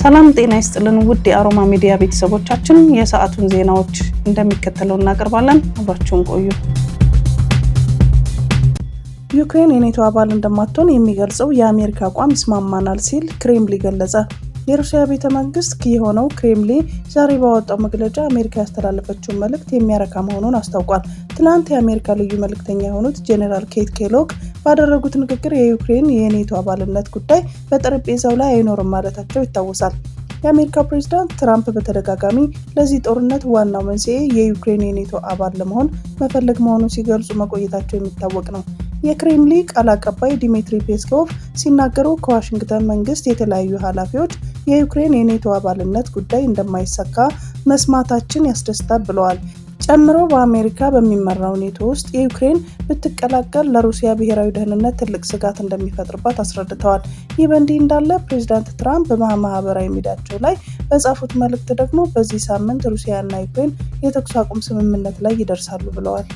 ሰላም ጤና ይስጥልን ውድ የአሮማ ሚዲያ ቤተሰቦቻችን የሰዓቱን ዜናዎች እንደሚከተለው እናቀርባለን። አብራችሁን ቆዩ። ዩክሬን የኔቶ አባል እንደማትሆን የሚገልጸው የአሜሪካ አቋም ይስማማናል ሲል ክሬምሊን ገለጸ። የሩሲያ ቤተ መንግስት የሆነው ክሬምሊን ዛሬ ባወጣው መግለጫ አሜሪካ ያስተላለፈችውን መልእክት የሚያረካ መሆኑን አስታውቋል። ትናንት የአሜሪካ ልዩ መልእክተኛ የሆኑት ጄኔራል ኬት ኬሎግ ባደረጉት ንግግር የዩክሬን የኔቶ አባልነት ጉዳይ በጠረጴዛው ላይ አይኖርም ማለታቸው ይታወሳል። የአሜሪካ ፕሬዝዳንት ትራምፕ በተደጋጋሚ ለዚህ ጦርነት ዋናው መንስኤ የዩክሬን የኔቶ አባል ለመሆን መፈለግ መሆኑን ሲገልጹ መቆየታቸው የሚታወቅ ነው። የክሬምሊን ቃል አቀባይ ዲሚትሪ ፔስኮቭ ሲናገሩ ከዋሽንግተን መንግስት የተለያዩ ኃላፊዎች የዩክሬን የኔቶ አባልነት ጉዳይ እንደማይሳካ መስማታችን ያስደስታል ብለዋል። ጨምሮ በአሜሪካ በሚመራው ኔቶ ውስጥ የዩክሬን ብትቀላቀል ለሩሲያ ብሔራዊ ደህንነት ትልቅ ስጋት እንደሚፈጥርባት አስረድተዋል። ይህ በእንዲህ እንዳለ ፕሬዝዳንት ትራምፕ በማህበራዊ ሚዲያቸው ላይ በጻፉት መልእክት ደግሞ በዚህ ሳምንት ሩሲያና ዩክሬን የተኩስ አቁም ስምምነት ላይ ይደርሳሉ ብለዋል።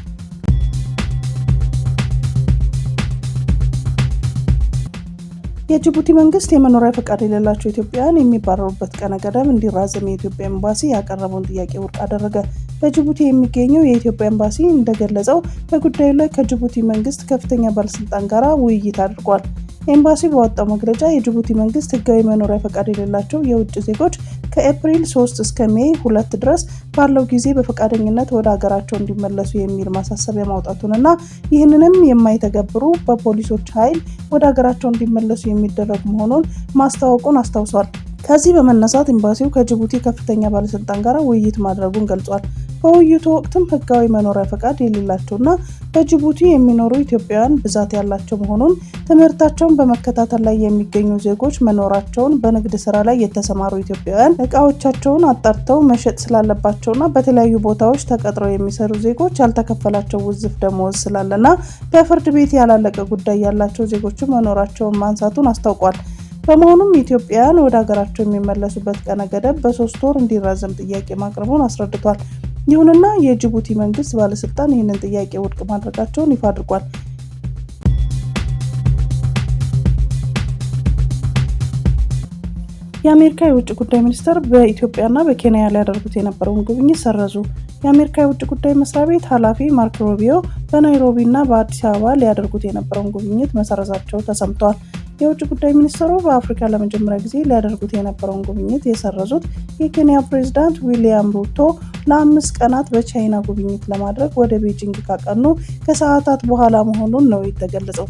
የጅቡቲ መንግስት የመኖሪያ ፈቃድ የሌላቸው ኢትዮጵያውያን የሚባረሩበት ቀነ ገደብ እንዲራዘም የኢትዮጵያ ኤምባሲ ያቀረበውን ጥያቄ ውድቅ አደረገ። በጅቡቲ የሚገኘው የኢትዮጵያ ኤምባሲ እንደገለጸው በጉዳዩ ላይ ከጅቡቲ መንግስት ከፍተኛ ባለስልጣን ጋር ውይይት አድርጓል። ኤምባሲ በወጣው መግለጫ የጅቡቲ መንግስት ህጋዊ መኖሪያ ፈቃድ የሌላቸው የውጭ ዜጎች ከኤፕሪል 3 እስከ ሜይ 2 ድረስ ባለው ጊዜ በፈቃደኝነት ወደ ሀገራቸው እንዲመለሱ የሚል ማሳሰቢያ ማውጣቱንና ይህንንም የማይተገብሩ በፖሊሶች ኃይል ወደ ሀገራቸው እንዲመለሱ የሚደረግ መሆኑን ማስታወቁን አስታውሷል። ከዚህ በመነሳት ኤምባሲው ከጅቡቲ ከፍተኛ ባለስልጣን ጋር ውይይት ማድረጉን ገልጿል። በውይይቱ ወቅትም ህጋዊ መኖሪያ ፈቃድ የሌላቸውና በጅቡቲ የሚኖሩ ኢትዮጵያውያን ብዛት ያላቸው መሆኑን፣ ትምህርታቸውን በመከታተል ላይ የሚገኙ ዜጎች መኖራቸውን፣ በንግድ ስራ ላይ የተሰማሩ ኢትዮጵያውያን እቃዎቻቸውን አጣርተው መሸጥ ስላለባቸውና በተለያዩ ቦታዎች ተቀጥረው የሚሰሩ ዜጎች ያልተከፈላቸው ውዝፍ ደመወዝ ስላለና በፍርድ ቤት ያላለቀ ጉዳይ ያላቸው ዜጎች መኖራቸውን ማንሳቱን አስታውቋል። በመሆኑም ኢትዮጵያውያን ወደ ሀገራቸው የሚመለሱበት ቀነ ገደብ በ3 ወር እንዲራዘም ጥያቄ ማቅረቡን አስረድቷል። ይሁንና የጅቡቲ መንግስት ባለስልጣን ይህንን ጥያቄ ውድቅ ማድረጋቸውን ይፋ አድርጓል። የአሜሪካ የውጭ ጉዳይ ሚኒስትር በኢትዮጵያና በኬንያ ሊያደርጉት የነበረውን ጉብኝት ሰረዙ። የአሜሪካ የውጭ ጉዳይ መስሪያ ቤት ኃላፊ ማርክ ሩቢዮ በናይሮቢና በአዲስ አበባ ሊያደርጉት የነበረውን ጉብኝት መሰረዛቸው ተሰምቷል። የውጭ ጉዳይ ሚኒስትሩ በአፍሪካ ለመጀመሪያ ጊዜ ሊያደርጉት የነበረውን ጉብኝት የሰረዙት የኬንያ ፕሬዝዳንት ዊሊያም ሩቶ ለ5 ቀናት በቻይና ጉብኝት ለማድረግ ወደ ቤጂንግ ካቀኑ ከሰዓታት በኋላ መሆኑን ነው የተገለጸው።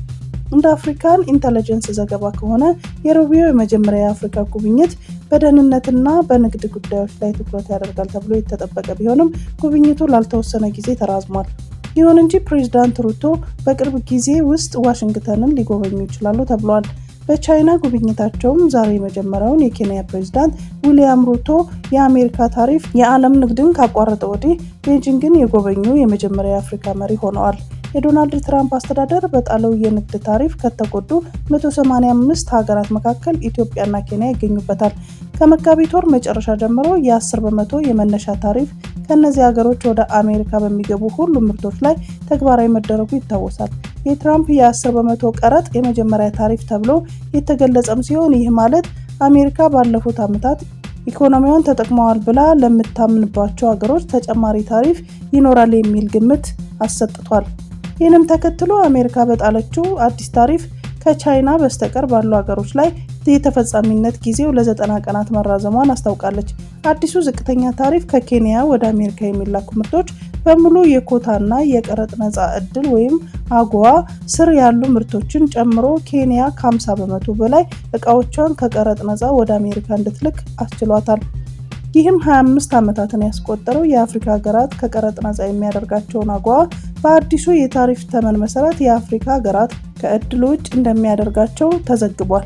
እንደ አፍሪካን ኢንተለጀንስ ዘገባ ከሆነ የሩቢዮ የመጀመሪያ የአፍሪካ ጉብኝት በደህንነትና በንግድ ጉዳዮች ላይ ትኩረት ያደርጋል ተብሎ የተጠበቀ ቢሆንም ጉብኝቱ ላልተወሰነ ጊዜ ተራዝሟል። ይሁን እንጂ ፕሬዝዳንት ሩቶ በቅርብ ጊዜ ውስጥ ዋሽንግተንን ሊጎበኙ ይችላሉ ተብሏል። በቻይና ጉብኝታቸውም ዛሬ የመጀመሪያውን የኬንያ ፕሬዝዳንት ዊሊያም ሩቶ የአሜሪካ ታሪፍ የዓለም ንግድን ካቋረጠ ወዲህ ቤጂንግን የጎበኙ የመጀመሪያ የአፍሪካ መሪ ሆነዋል። የዶናልድ ትራምፕ አስተዳደር በጣለው የንግድ ታሪፍ ከተጎዱ 185 ሀገራት መካከል ኢትዮጵያና ኬንያ ይገኙበታል። ከመጋቢት ወር መጨረሻ ጀምሮ የ10% የመነሻ ታሪፍ ከእነዚህ ሀገሮች ወደ አሜሪካ በሚገቡ ሁሉም ምርቶች ላይ ተግባራዊ መደረጉ ይታወሳል። የትራምፕ የ10% ቀረጥ የመጀመሪያ ታሪፍ ተብሎ የተገለጸም ሲሆን ይህ ማለት አሜሪካ ባለፉት ዓመታት ኢኮኖሚዋን ተጠቅመዋል ብላ ለምታምንባቸው ሀገሮች ተጨማሪ ታሪፍ ይኖራል የሚል ግምት አሰጥቷል። ይህንም ተከትሎ አሜሪካ በጣለችው አዲስ ታሪፍ ከቻይና በስተቀር ባሉ ሀገሮች ላይ የተፈጻሚነት ጊዜው ለ90 ቀናት መራዘሟን አስታውቃለች። አዲሱ ዝቅተኛ ታሪፍ ከኬንያ ወደ አሜሪካ የሚላኩ ምርቶች በሙሉ የኮታና የቀረጥ ነፃ ዕድል ወይም አጎዋ ስር ያሉ ምርቶችን ጨምሮ ኬንያ ከ50% በላይ እቃዎቿን ከቀረጥ ነፃ ወደ አሜሪካ እንድትልክ አስችሏታል። ይህም 25 ዓመታትን ያስቆጠረው የአፍሪካ ሀገራት ከቀረጥ ነፃ የሚያደርጋቸውን አጎዋ በአዲሱ የታሪፍ ተመን መሰረት የአፍሪካ ሀገራት ከዕድል ውጭ እንደሚያደርጋቸው ተዘግቧል።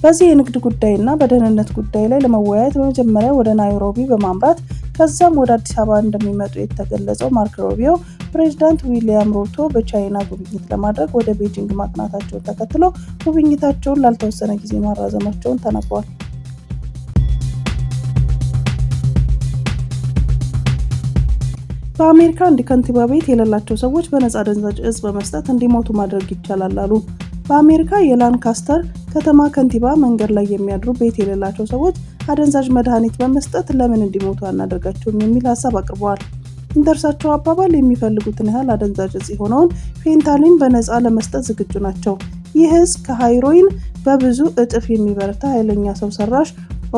በዚህ የንግድ ጉዳይና በደህንነት ጉዳይ ላይ ለመወያየት በመጀመሪያ ወደ ናይሮቢ በማምራት ከዛም ወደ አዲስ አበባ እንደሚመጡ የተገለጸው ማርክ ሩቢዮ ፕሬዝዳንት ዊሊያም ሩቶ በቻይና ጉብኝት ለማድረግ ወደ ቤጂንግ ማቅናታቸውን ተከትሎ ጉብኝታቸውን ላልተወሰነ ጊዜ ማራዘማቸውን ተነግሯል። በአሜሪካ አንድ ከንቲባ ቤት የሌላቸው ሰዎች በነፃ አደንዛዥ እጽ በመስጠት እንዲሞቱ ማድረግ ይቻላል አሉ። በአሜሪካ የላንካስተር ከተማ ከንቲባ መንገድ ላይ የሚያድሩ ቤት የሌላቸው ሰዎች አደንዛዥ መድኃኒት በመስጠት ለምን እንዲሞቱ አናደርጋቸውም የሚል ሀሳብ አቅርበዋል። እንደ እርሳቸው አባባል የሚፈልጉትን ያህል አደንዛዥ እጽ የሆነውን ፌንታኒን በነፃ ለመስጠት ዝግጁ ናቸው። ይህ እጽ ከሃይሮይን በብዙ እጥፍ የሚበረታ ኃይለኛ ሰው ሰራሽ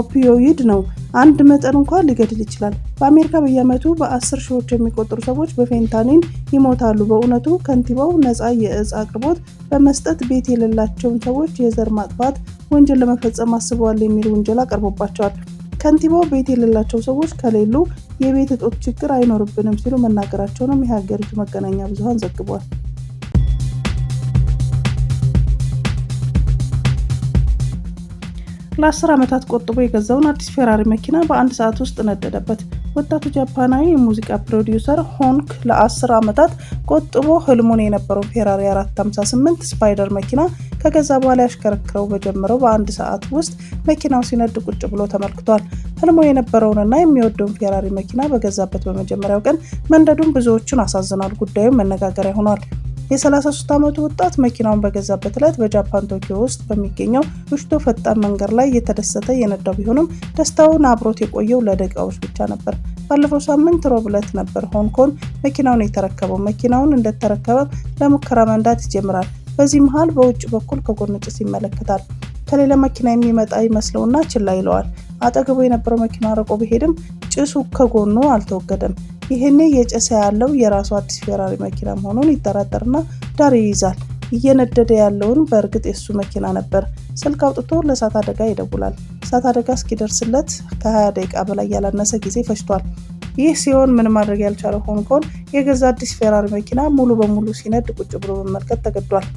ኦፒዮይድ ነው። አንድ መጠን እንኳን ሊገድል ይችላል። በአሜሪካ በየዓመቱ በ10 ሺዎች የሚቆጠሩ ሰዎች በፌንታኒን ይሞታሉ። በእውነቱ ከንቲባው ነፃ የእጽ አቅርቦት በመስጠት ቤት የሌላቸውን ሰዎች የዘር ማጥፋት ወንጀል ለመፈጸም አስበዋል የሚል ውንጀላ ቀርቦባቸዋል። ከንቲባው ቤት የሌላቸው ሰዎች ከሌሉ የቤት እጦት ችግር አይኖርብንም ሲሉ መናገራቸውንም የሀገሪቱ መገናኛ ብዙሃን ዘግቧል። ለ10 ዓመታት ቆጥቦ የገዛውን አዲስ ፌራሪ መኪና በአንድ ሰዓት ውስጥ ነደደበት። ወጣቱ ጃፓናዊ የሙዚቃ ፕሮዲውሰር ሆንክ ለ10 ዓመታት ቆጥቦ ህልሙን የነበረውን ፌራሪ 458 ስፓይደር መኪና ከገዛ በኋላ ያሽከረክረው በጀመረው በአንድ ሰዓት ውስጥ መኪናው ሲነድ ቁጭ ብሎ ተመልክቷል። ህልሙ የነበረውንና የሚወደውን ፌራሪ መኪና በገዛበት በመጀመሪያው ቀን መንደዱን ብዙዎቹን አሳዝኗል። ጉዳዩም መነጋገሪያ ሆኗል። የ33 ዓመቱ ወጣት መኪናውን በገዛበት ዕለት በጃፓን ቶኪዮ ውስጥ በሚገኘው ቡሽቶ ፈጣን መንገድ ላይ እየተደሰተ የነዳው ቢሆንም ደስታውን አብሮት የቆየው ለደቂቃዎች ብቻ ነበር። ባለፈው ሳምንት ሮብ ዕለት ነበር ሆንኮን መኪናውን የተረከበው። መኪናውን እንደተረከበ ለሙከራ መንዳት ይጀምራል። በዚህ መሃል በውጭ በኩል ከጎን ጭስ ይመለከታል። ከሌላ መኪና የሚመጣ ይመስለውና ችላ ይለዋል። አጠገቡ የነበረው መኪና ርቆ ቢሄድም ጭሱ ከጎኑ አልተወገደም። ይህኔ የጨሰ ያለው የራሱ አዲስ ፌራሪ መኪና መሆኑን ይጠራጠርና ዳር ይይዛል። እየነደደ ያለውን በእርግጥ የሱ መኪና ነበር። ስልክ አውጥቶ ለእሳት አደጋ ይደውላል። እሳት አደጋ እስኪደርስለት ከ20 ደቂቃ በላይ ያላነሰ ጊዜ ፈጅቷል። ይህ ሲሆን ምን ማድረግ ያልቻለው ሆንኮን የገዛ አዲስ ፌራሪ መኪና ሙሉ በሙሉ ሲነድ ቁጭ ብሎ መመልከት ተገዷል።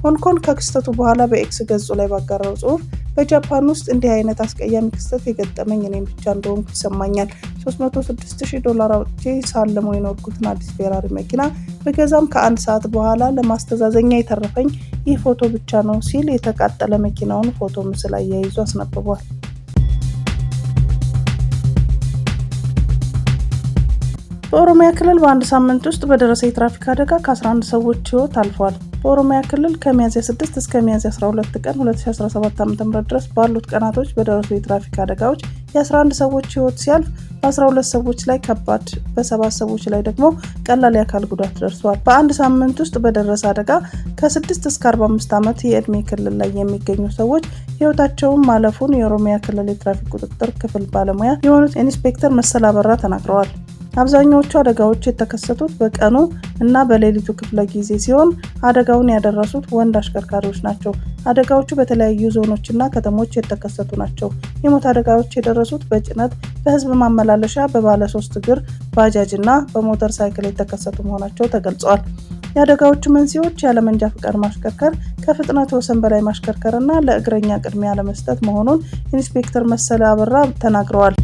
ሆንኮን ከክስተቱ በኋላ በኤክስ ገጹ ላይ ባጋራው ጽሑፍ በጃፓን ውስጥ እንዲህ አይነት አስቀያሚ ክስተት የገጠመኝ እኔም ብቻ እንደሆንኩ ይሰማኛል። $306,000 አውጥቼ ሳልመው የኖርኩትን አዲስ ፌራሪ መኪና በገዛም ከአንድ ሰዓት በኋላ ለማስተዛዘኛ የተረፈኝ ይህ ፎቶ ብቻ ነው ሲል የተቃጠለ መኪናውን ፎቶ ምስል አያይዞ አስነብቧል። በኦሮሚያ ክልል በአንድ ሳምንት ውስጥ በደረሰ የትራፊክ አደጋ ከ11 ሰዎች ሕይወት አልፏል። በኦሮሚያ ክልል ከሚያዝያ 6 እስከ ሚያዝያ 12 ቀን 2017 ዓ.ም ድረስ ባሉት ቀናቶች በደረሱ የትራፊክ አደጋዎች የ11 ሰዎች ሕይወት ሲያልፍ በ12 ሰዎች ላይ ከባድ፣ በ7 ሰዎች ላይ ደግሞ ቀላል የአካል ጉዳት ደርሷል። በአንድ ሳምንት ውስጥ በደረሰ አደጋ ከ6 እስከ 45 ዓመት የዕድሜ ክልል ላይ የሚገኙ ሰዎች ሕይወታቸውን ማለፉን የኦሮሚያ ክልል የትራፊክ ቁጥጥር ክፍል ባለሙያ የሆኑት ኢንስፔክተር መሰል አበራ ተናግረዋል። አብዛኛዎቹ አደጋዎች የተከሰቱት በቀኑ እና በሌሊቱ ክፍለ ጊዜ ሲሆን አደጋውን ያደረሱት ወንድ አሽከርካሪዎች ናቸው። አደጋዎቹ በተለያዩ ዞኖችና ከተሞች የተከሰቱ ናቸው። የሞት አደጋዎች የደረሱት በጭነት፣ በህዝብ ማመላለሻ፣ በባለ 3 እግር ባጃጅ እና በሞተር ሳይክል የተከሰቱ መሆናቸው ተገልጿል። የአደጋዎቹ መንስኤዎች ያለመንጃ ፈቃድ ማሽከርከር፣ ከፍጥነት ወሰን በላይ ማሽከርከር እና ለእግረኛ ቅድሚያ ለመስጠት መሆኑን ኢንስፔክተር መሰለ አበራ ተናግረዋል።